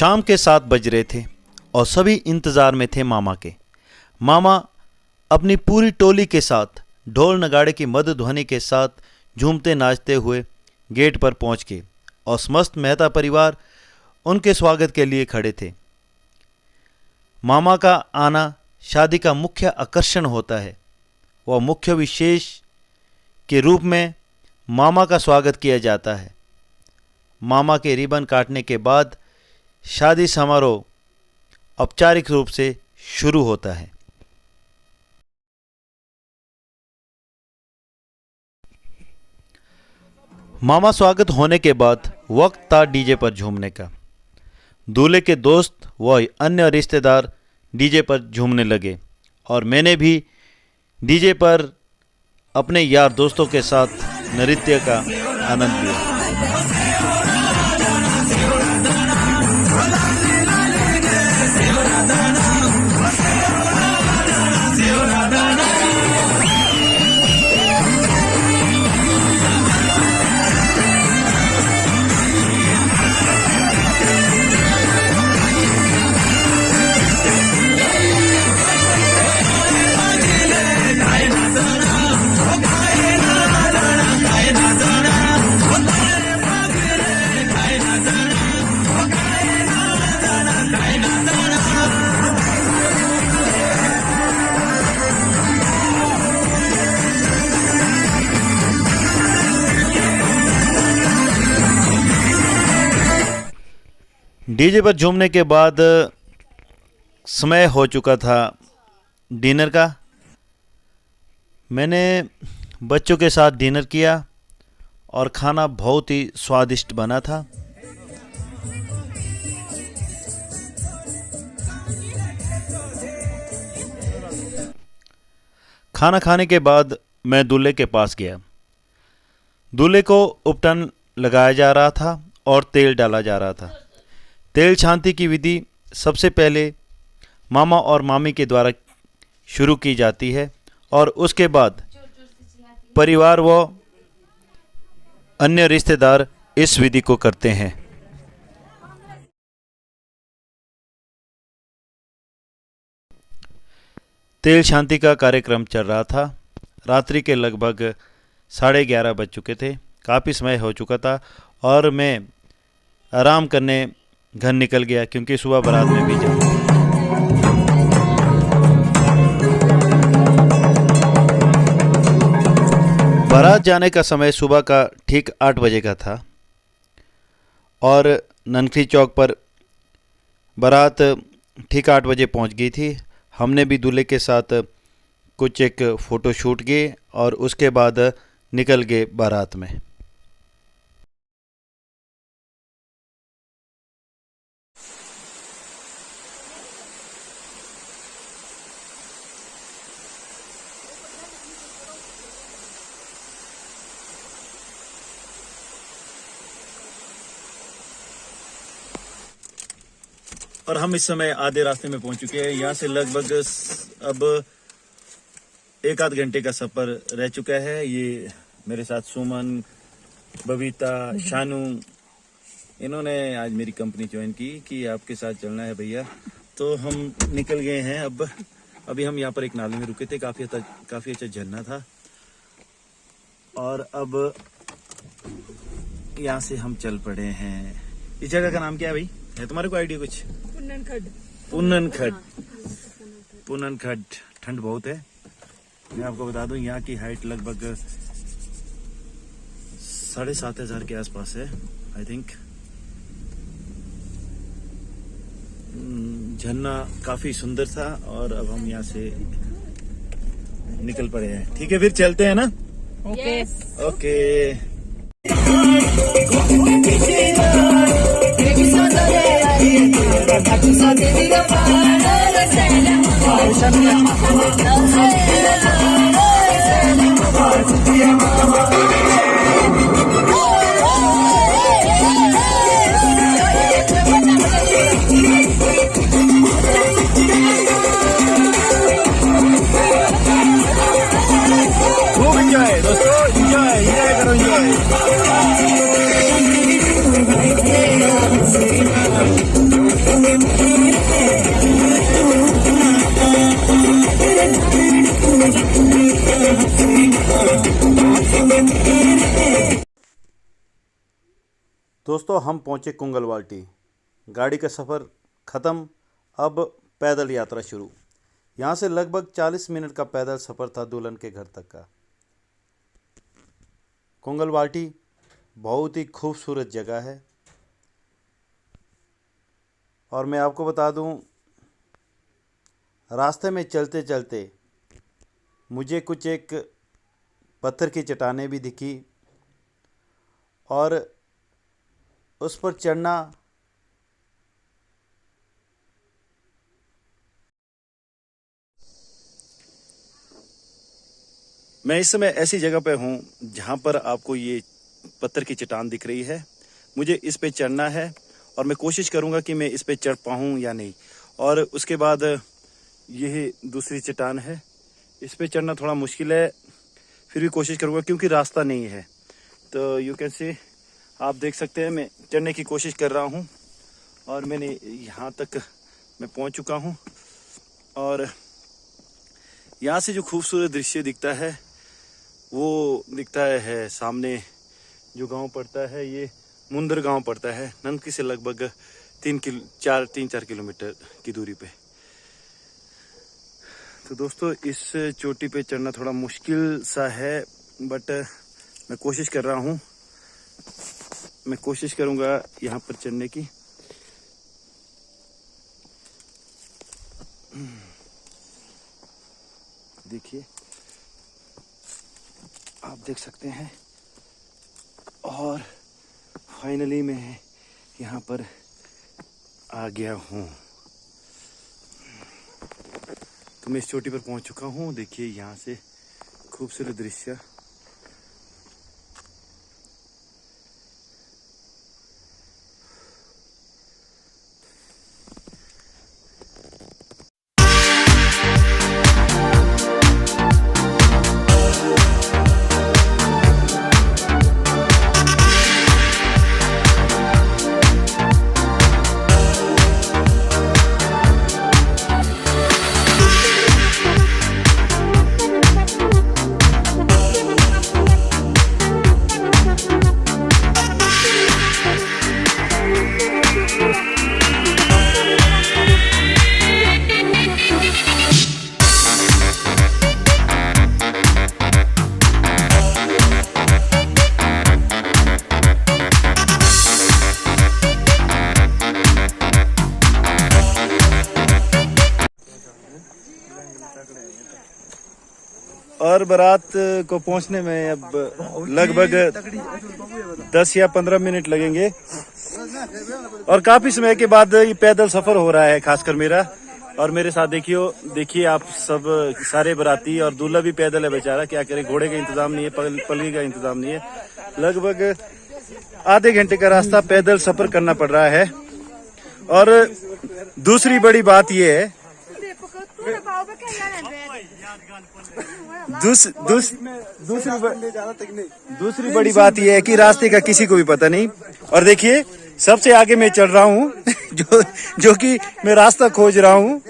शाम के 7 बज रहे थे और सभी इंतज़ार में थे मामा के। मामा अपनी पूरी टोली के साथ ढोल नगाड़े की मधुर ध्वनि के साथ झूमते नाचते हुए गेट पर पहुंच गए और समस्त मेहता परिवार उनके स्वागत के लिए खड़े थे। मामा का आना शादी का मुख्य आकर्षण होता है। वह मुख्य विशेष के रूप में मामा का स्वागत किया जाता है। मामा के रिबन काटने के बाद शादी समारोह औपचारिक रूप से शुरू होता है। मामा स्वागत होने के बाद वक्त था डीजे पर झूमने का। दूल्हे के दोस्त व अन्य रिश्तेदार डीजे पर झूमने लगे और मैंने भी डीजे पर अपने यार दोस्तों के साथ नृत्य का आनंद लिया। डीजे पर झूमने के बाद समय हो चुका था डिनर का। मैंने बच्चों के साथ डिनर किया और खाना बहुत ही स्वादिष्ट बना था। खाना खाने के बाद मैं दूल्हे के पास गया। दूल्हे को उपटन लगाया जा रहा था और तेल डाला जा रहा था। तेल छानती की विधि सबसे पहले मामा और मामी के द्वारा शुरू की जाती है और उसके बाद परिवार व अन्य रिश्तेदार इस विधि को करते हैं। तेल छानती का कार्यक्रम चल रहा था। रात्रि के लगभग 11:30 बज चुके थे। काफ़ी समय हो चुका था और मैं आराम करने घर निकल गया क्योंकि सुबह बारात में भी जाना। बारात जाने का समय सुबह का ठीक 8 बजे का था और ननखरी चौक पर बारात ठीक 8 बजे पहुंच गई थी। हमने भी दूल्हे के साथ कुछ एक फ़ोटो शूट किए और उसके बाद निकल गए बारात में। और हम इस समय आधे रास्ते में पहुंच चुके हैं। यहाँ से लगभग अब 1-8 घंटे का सफर रह चुका है। ये मेरे साथ सुमन, बबीता, शानू, इन्होंने आज मेरी कंपनी ज्वाइन की कि आपके साथ चलना है भैया। तो हम निकल गए हैं। अभी हम यहाँ पर एक नाले में रुके थे। काफी अच्छा झरना था और अब यहाँ से हम चल पड़े हैं। इस जगह का नाम क्या है भाई? है तुम्हारे को आइडिया कुछ? पुन्ननखड्ड। ठंड बहुत है। मैं आपको बता दूं यहाँ की हाइट लगभग 7,500 के आसपास है आई थिंक। झरना काफी सुंदर था और अब हम यहाँ से निकल पड़े हैं। ठीक है फिर चलते हैं ना। ओके। खूब एंजॉय दोस्तों, एंजॉय करो एंजॉय। दोस्तों हम पहुंचे कुंगलवाल्टी। गाड़ी का सफ़र ख़त्म, अब पैदल यात्रा शुरू। यहाँ से लगभग 40 मिनट का पैदल सफ़र था दुल्हन के घर तक का। कुंगलवाल्टी बहुत ही खूबसूरत जगह है और मैं आपको बता दूं, रास्ते में चलते चलते मुझे कुछ एक पत्थर की चट्टानें भी दिखी और उस पर चढ़ना मैं इस समय ऐसी जगह पे हूँ जहाँ पर आपको ये पत्थर की चट्टान दिख रही है। मुझे इस पे चढ़ना है और मैं कोशिश करूँगा कि मैं इस पे चढ़ पाऊँ या नहीं। और उसके बाद यह दूसरी चट्टान है, इस पे चढ़ना थोड़ा मुश्किल है, फिर भी कोशिश करूँगा क्योंकि रास्ता नहीं है। तो यू कैन सी, आप देख सकते हैं मैं चढ़ने की कोशिश कर रहा हूँ और मैंने यहाँ तक मैं पहुँच चुका हूँ। और यहाँ से जो खूबसूरत दृश्य दिखता है वो दिखता है सामने जो गांव पड़ता है, ये मुंदर गांव पड़ता है, ननकी से लगभग 3-4 किलोमीटर की दूरी पे। तो दोस्तों इस चोटी पे चढ़ना थोड़ा मुश्किल सा है, बट मैं कोशिश कर रहा हूँ, मैं कोशिश करूँगा यहाँ पर चढ़ने की। देखिए, आप देख सकते हैं और फाइनली मैं यहाँ पर आ गया हूँ। तो मैं इस चोटी पर पहुँच चुका हूँ। देखिए यहाँ से खूबसूरत दृश्य। और बारात को पहुंचने में अब लगभग 10 या 15 मिनट लगेंगे और काफी समय के बाद ये पैदल सफर हो रहा है, खासकर मेरा। और मेरे साथ देखिए आप सब सारे बाराती, और दूल्हा भी पैदल है बेचारा, क्या करे, घोड़े का इंतजाम नहीं है, पलकी का इंतजाम नहीं है। लगभग आधे घंटे का रास्ता पैदल सफर करना पड़ रहा है। और दूसरी बड़ी बात यह है, दूसरी बड़ी बात यह है कि रास्ते का किसी को भी पता नहीं। और देखिए सबसे आगे मैं चल रहा हूँ जो कि मैं रास्ता खोज रहा हूँ।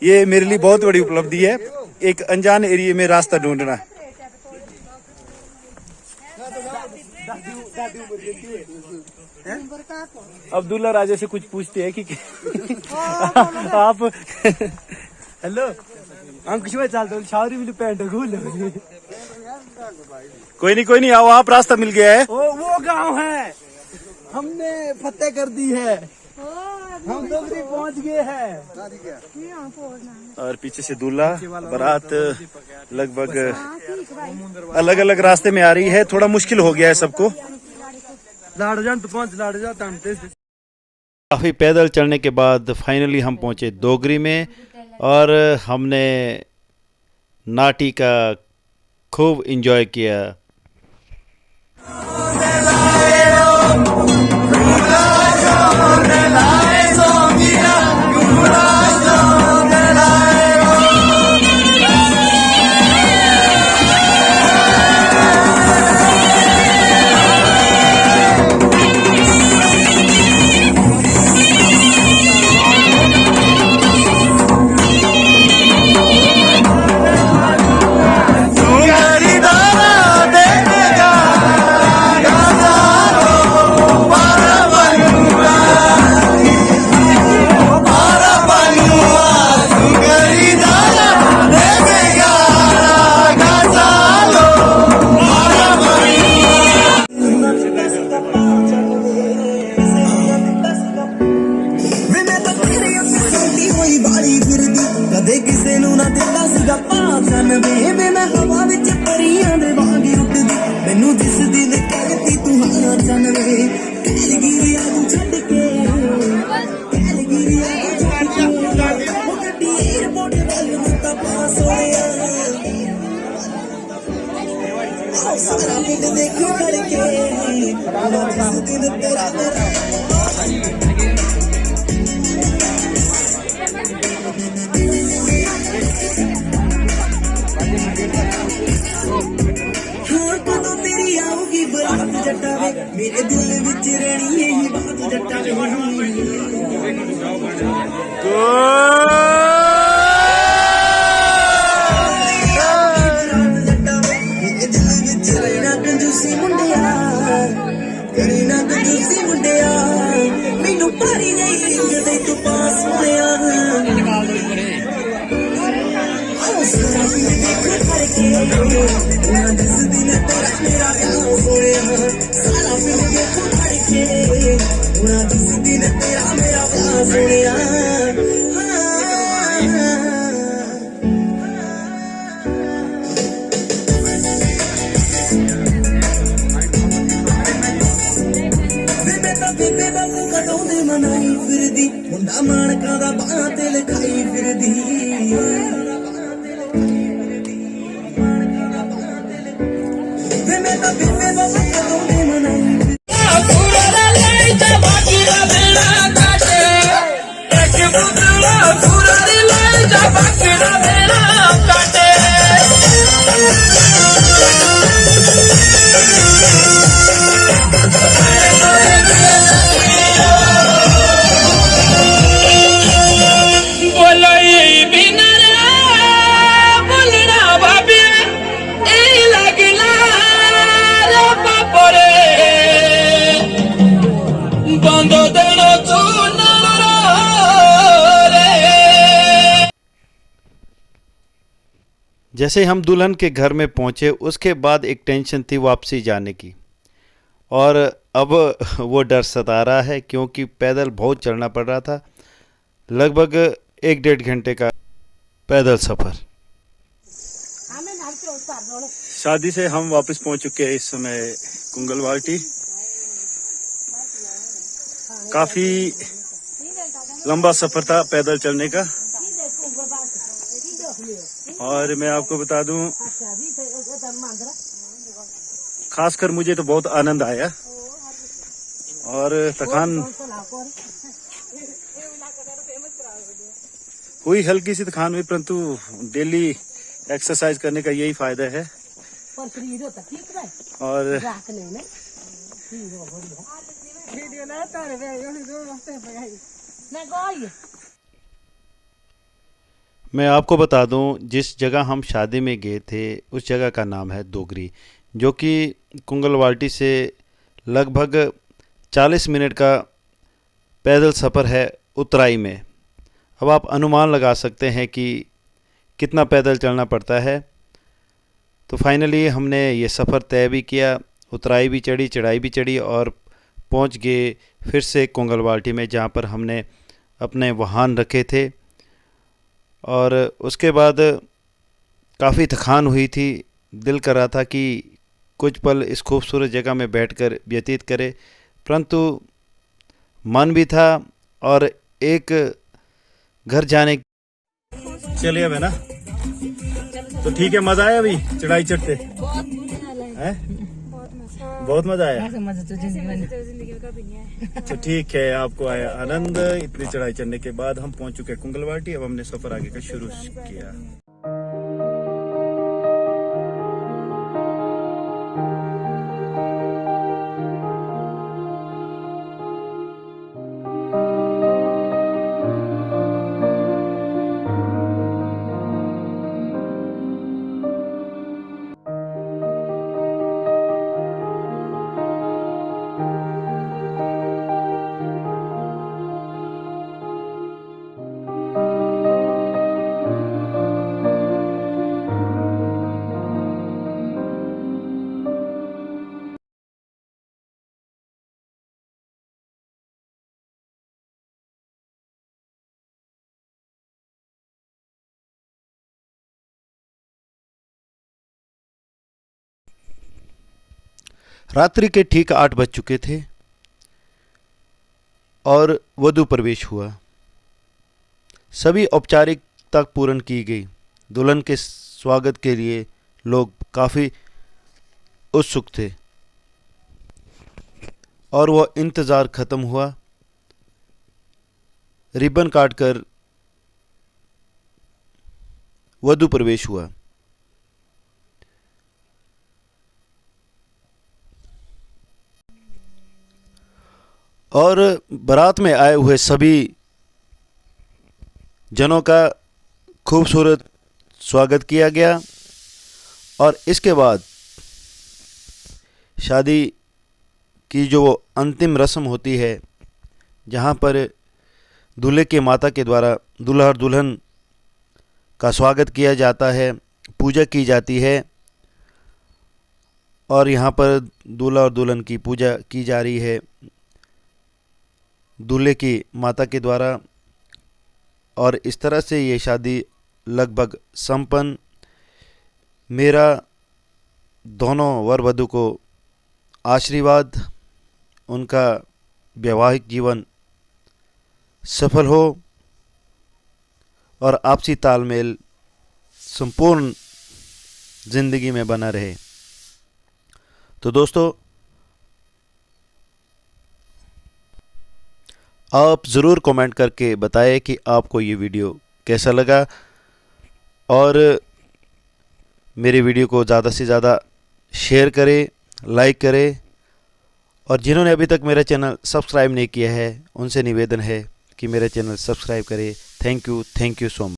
ये मेरे लिए बहुत बड़ी उपलब्धि है, एक अनजान एरिया में रास्ता ढूंढना। अब दूल्हा राजा से कुछ पूछते हैं कि आप हेलो हम कुछ में चलते शावरी भी पैंट कोई नहीं आओ, आप रास्ता मिल गया है। वो गांव है, हमने फतेह कर दी है, हम दोगरी पहुंच गए हैं। और पीछे से दूल्हा बारात लगभग अलग अलग रास्ते में आ रही है, थोड़ा मुश्किल हो गया है सबको। काफी पैदल चलने के बाद फाइनली हम पहुंचे दोगरी में और हमने नाटी का खूब एंजॉय किया। सारा पिंड देखो खड़के जिस दिन तेरा मेरा हाँ कदों तेरी आऊगी बरात जट्टा वे मेरे दिल विच रहनी यही बात जट्टा कंजूसी मुंडिया करीना कंजूसी मुंडिया मैनू भारी नहीं जदे तू पास होया जिस दिन तेरा मेरा प्यार होया सारा पिंड देखो खड़के जिस दिन तेरा मेरा प्यार होया ਬੇਬੇ ਬਾਪੂ ਕਦੋਂ ਦੇ ਮਨਾਈ ਫਿਰਦੀ ਮੁੰਡਾ ਮਾਣਕਾਂ ਦਾ ਬਾਹਾਂ ਤੇ ਲਿਖਾਈ ਫਿਰਦੀ ਵੇ ਮੈਂ ਤਾਂ ਬੇਬੇ ਬਾਪੂ ਕਦੋਂ ਦੇ ਮਨਾਈ ਪੂਰਾ ਲੈ ਜਾ ਬਾਕੀ ਦਾ ਮੇਰਾ ਕਾਟੇ ਇੱਕ ਬੁੱਧਲਾ ਪੂਰਾ ਲੈ ਜਾ ਬਾਕੀ ਦਾ ਮੇਰਾ ਕਾਟੇ जैसे हम दुल्हन के घर में पहुंचे उसके बाद एक टेंशन थी वापसी जाने की, और अब वो डर सता रहा है क्योंकि पैदल बहुत चलना पड़ रहा था। लगभग 1-1.5 घंटे का पैदल सफ़र। शादी से हम वापस पहुंच चुके हैं इस समय कुंगलवाटी। काफी लंबा सफर था पैदल चलने का, और मैं आपको बता दूं खासकर मुझे तो बहुत आनंद आया, और थकान हुई, हल्की सी थकान हुई, परंतु डेली एक्सरसाइज करने का यही फायदा है। और मैं आपको बता दूं, जिस जगह हम शादी में गए थे उस जगह का नाम है दोगरी, जो कि कुंगलवाटी से लगभग 40 मिनट का पैदल सफ़र है उतराई में। अब आप अनुमान लगा सकते हैं कि कितना पैदल चलना पड़ता है। तो फाइनली हमने ये सफ़र तय भी किया, उतराई भी चढ़ी, चढ़ाई भी चढ़ी, और पहुंच गए फिर से कुंगलवाटी में, जहां पर हमने अपने वाहन रखे थे। और उसके बाद काफ़ी थकान हुई थी, दिल कर रहा था कि कुछ पल इस खूबसूरत जगह में बैठकर व्यतीत करे, परंतु मन भी था और एक घर जाने। चलिए अब है ना, तो ठीक है। मजा आया अभी चढ़ाई चढ़ते हैं? बहुत मजा आया। तो ठीक है, आपको आया आनंद। इतनी चढ़ाई चढ़ने के बाद हम पहुंच चुके हैं कुंगलवाटी। अब हमने सफर आगे का शुरू किया। रात्रि के ठीक 8 बज चुके थे। और वधू प्रवेश हुआ। सभी औपचारिकता पूर्ण की गई। दुल्हन के स्वागत के लिए लोग काफ़ी उत्सुक थे और वह इंतज़ार ख़त्म हुआ। रिबन काटकर वधू प्रवेश हुआ। और बारात में आए हुए सभी जनों का खूबसूरत स्वागत किया गया और इसके बाद शादी की जो अंतिम रस्म होती है, जहाँ पर दूल्हे के माता के द्वारा दूल्हा और दुल्हन का स्वागत किया जाता है, पूजा की जाती है और यहाँ पर दूल्हा और दुल्हन की पूजा की जा रही है दूल्हे की माता के द्वारा। और इस तरह से ये शादी लगभग संपन्न। मेरा दोनों वर वधू को आशीर्वाद, उनका वैवाहिक जीवन सफल हो और आपसी तालमेल संपूर्ण ज़िंदगी में बना रहे। तो दोस्तों, आप ज़रूर कमेंट करके बताएं कि आपको ये वीडियो कैसा लगा और मेरे वीडियो को ज़्यादा से ज़्यादा शेयर करें, लाइक करें और जिन्होंने अभी तक मेरा चैनल सब्सक्राइब नहीं किया है उनसे निवेदन है कि मेरा चैनल सब्सक्राइब करें। Thank you so much.